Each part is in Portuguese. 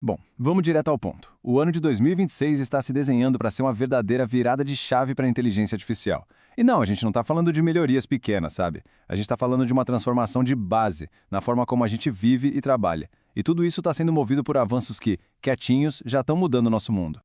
Bom, vamos direto ao ponto. O ano de 2026 está se desenhando para ser uma verdadeira virada de chave para a inteligência artificial. E não, a gente não está falando de melhorias pequenas, sabe? A gente está falando de uma transformação de base na forma como a gente vive e trabalha. E tudo isso está sendo movido por avanços que, quietinhos, já estão mudando o nosso mundo.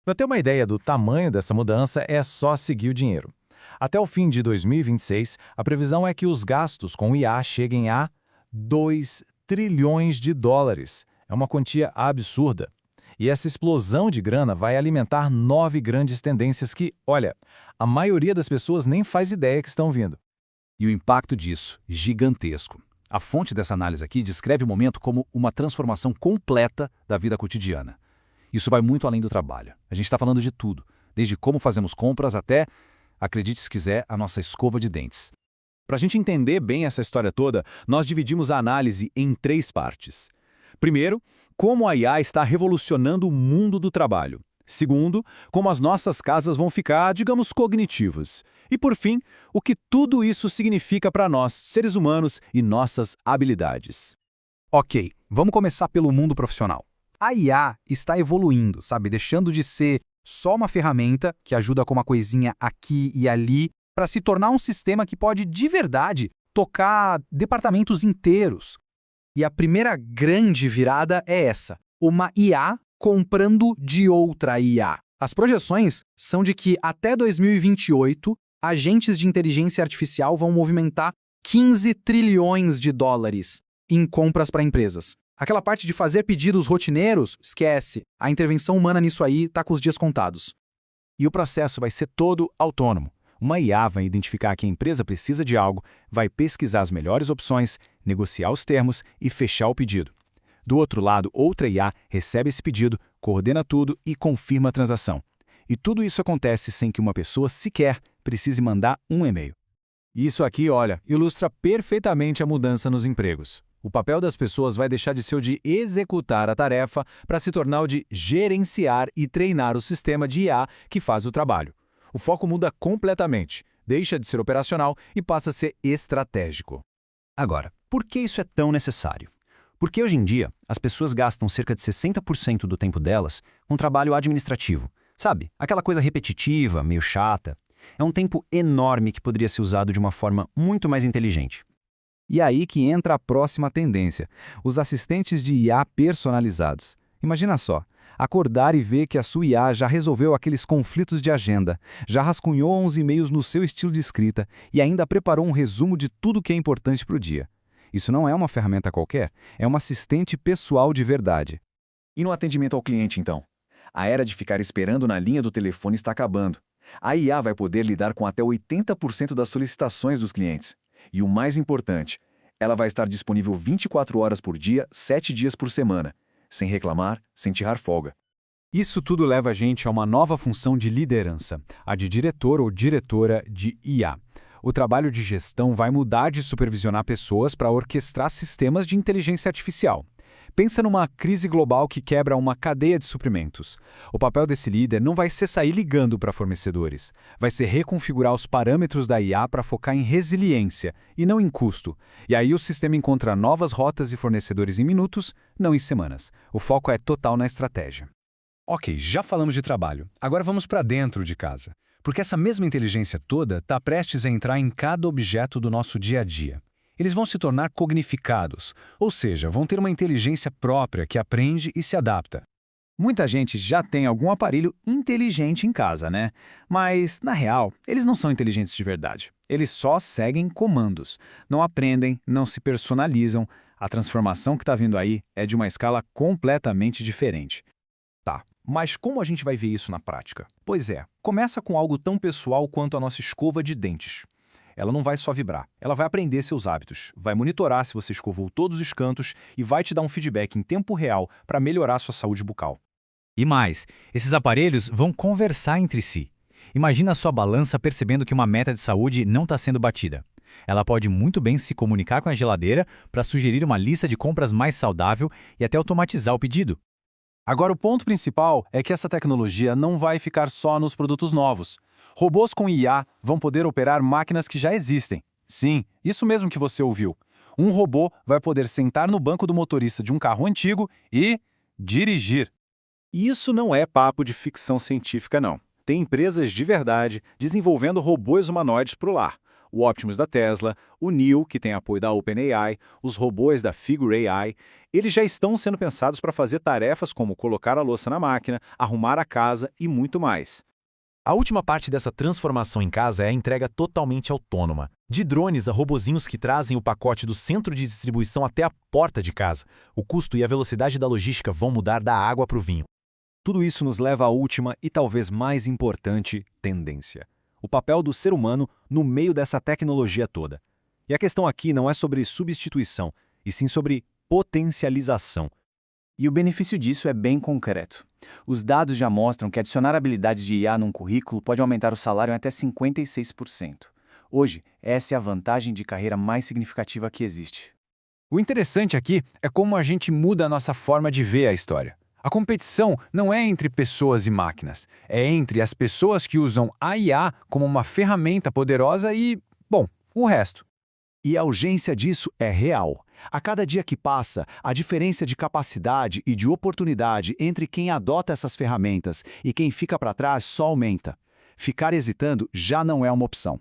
Para ter uma ideia do tamanho dessa mudança, é só seguir o dinheiro. Até o fim de 2026, a previsão é que os gastos com IA cheguem a 2 trilhões de dólares. É uma quantia absurda. E essa explosão de grana vai alimentar 9 grandes tendências que, olha, a maioria das pessoas nem faz ideia que estão vindo. E o impacto disso, gigantesco. A fonte dessa análise aqui descreve o momento como uma transformação completa da vida cotidiana. Isso vai muito além do trabalho. A gente está falando de tudo, desde como fazemos compras até, acredite se quiser, a nossa escova de dentes. Para a gente entender bem essa história toda, nós dividimos a análise em 3 partes. Primeiro, como a IA está revolucionando o mundo do trabalho. Segundo, como as nossas casas vão ficar, digamos, cognitivas. E por fim, o que tudo isso significa para nós, seres humanos, e nossas habilidades. Ok, vamos começar pelo mundo profissional. A IA está evoluindo, sabe? Deixando de ser só uma ferramenta que ajuda com uma coisinha aqui e ali, para se tornar um sistema que pode, de verdade, tocar departamentos inteiros. E a primeira grande virada é essa: uma IA comprando de outra IA. As projeções são de que até 2028, agentes de inteligência artificial vão movimentar 15 trilhões de dólares em compras para empresas. Aquela parte de fazer pedidos rotineiros, esquece. A intervenção humana nisso aí está com os dias contados. E o processo vai ser todo autônomo. Uma IA vai identificar que a empresa precisa de algo, vai pesquisar as melhores opções, negociar os termos e fechar o pedido. Do outro lado, outra IA recebe esse pedido, coordena tudo e confirma a transação. E tudo isso acontece sem que uma pessoa sequer precise mandar um e-mail. Isso aqui, olha, ilustra perfeitamente a mudança nos empregos. O papel das pessoas vai deixar de ser o de executar a tarefa para se tornar o de gerenciar e treinar o sistema de IA que faz o trabalho. O foco muda completamente, deixa de ser operacional e passa a ser estratégico. Agora, por que isso é tão necessário? Porque hoje em dia, as pessoas gastam cerca de 60% do tempo delas com trabalho administrativo. Sabe? Aquela coisa repetitiva, meio chata. É um tempo enorme que poderia ser usado de uma forma muito mais inteligente. E aí que entra a próxima tendência, os assistentes de IA personalizados. Imagina só, acordar e ver que a sua IA já resolveu aqueles conflitos de agenda, já rascunhou uns e-mails no seu estilo de escrita e ainda preparou um resumo de tudo que é importante para o dia. Isso não é uma ferramenta qualquer, é uma assistente pessoal de verdade. E no atendimento ao cliente, então? A era de ficar esperando na linha do telefone está acabando. A IA vai poder lidar com até 80% das solicitações dos clientes. E o mais importante, ela vai estar disponível 24 horas por dia, 7 dias por semana, sem reclamar, sem tirar folga. Isso tudo leva a gente a uma nova função de liderança, a de diretor ou diretora de IA. O trabalho de gestão vai mudar de supervisionar pessoas para orquestrar sistemas de inteligência artificial. Pensa numa crise global que quebra uma cadeia de suprimentos. O papel desse líder não vai ser sair ligando para fornecedores. Vai ser reconfigurar os parâmetros da IA para focar em resiliência e não em custo. E aí o sistema encontra novas rotas e fornecedores em minutos, não em semanas. O foco é total na estratégia. Ok, já falamos de trabalho. Agora vamos para dentro de casa. Porque essa mesma inteligência toda está prestes a entrar em cada objeto do nosso dia a dia. Eles vão se tornar cognificados, ou seja, vão ter uma inteligência própria que aprende e se adapta. Muita gente já tem algum aparelho inteligente em casa, né? Mas, na real, eles não são inteligentes de verdade. Eles só seguem comandos, não aprendem, não se personalizam. A transformação que está vindo aí é de uma escala completamente diferente. Tá, mas como a gente vai ver isso na prática? Pois é, começa com algo tão pessoal quanto a nossa escova de dentes. Ela não vai só vibrar, ela vai aprender seus hábitos, vai monitorar se você escovou todos os cantos e vai te dar um feedback em tempo real para melhorar sua saúde bucal. E mais, esses aparelhos vão conversar entre si. Imagina a sua balança percebendo que uma meta de saúde não está sendo batida. Ela pode muito bem se comunicar com a geladeira para sugerir uma lista de compras mais saudável e até automatizar o pedido. Agora, o ponto principal é que essa tecnologia não vai ficar só nos produtos novos. Robôs com IA vão poder operar máquinas que já existem. Sim, isso mesmo que você ouviu. Um robô vai poder sentar no banco do motorista de um carro antigo e dirigir. E isso não é papo de ficção científica, não. Tem empresas de verdade desenvolvendo robôs humanoides para o lar. O Optimus da Tesla, o Neo, que tem apoio da OpenAI, os robôs da Figure AI, eles já estão sendo pensados para fazer tarefas como colocar a louça na máquina, arrumar a casa e muito mais. A última parte dessa transformação em casa é a entrega totalmente autônoma. De drones a robozinhos que trazem o pacote do centro de distribuição até a porta de casa. O custo e a velocidade da logística vão mudar da água para o vinho. Tudo isso nos leva à última e talvez mais importante tendência: o papel do ser humano no meio dessa tecnologia toda. E a questão aqui não é sobre substituição, e sim sobre potencialização. E o benefício disso é bem concreto. Os dados já mostram que adicionar habilidades de IA num currículo pode aumentar o salário em até 56%. Hoje, essa é a vantagem de carreira mais significativa que existe. O interessante aqui é como a gente muda a nossa forma de ver a história. A competição não é entre pessoas e máquinas, é entre as pessoas que usam a IA como uma ferramenta poderosa e, bom, o resto. E a urgência disso é real. A cada dia que passa, a diferença de capacidade e de oportunidade entre quem adota essas ferramentas e quem fica para trás só aumenta. Ficar hesitando já não é uma opção.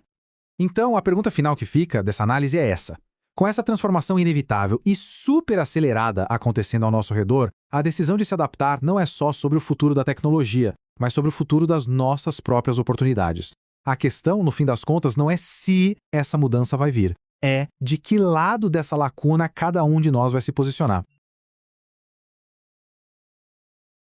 Então, a pergunta final que fica dessa análise é essa. Com essa transformação inevitável e super acelerada acontecendo ao nosso redor, a decisão de se adaptar não é só sobre o futuro da tecnologia, mas sobre o futuro das nossas próprias oportunidades. A questão, no fim das contas, não é se essa mudança vai vir, é de que lado dessa lacuna cada um de nós vai se posicionar.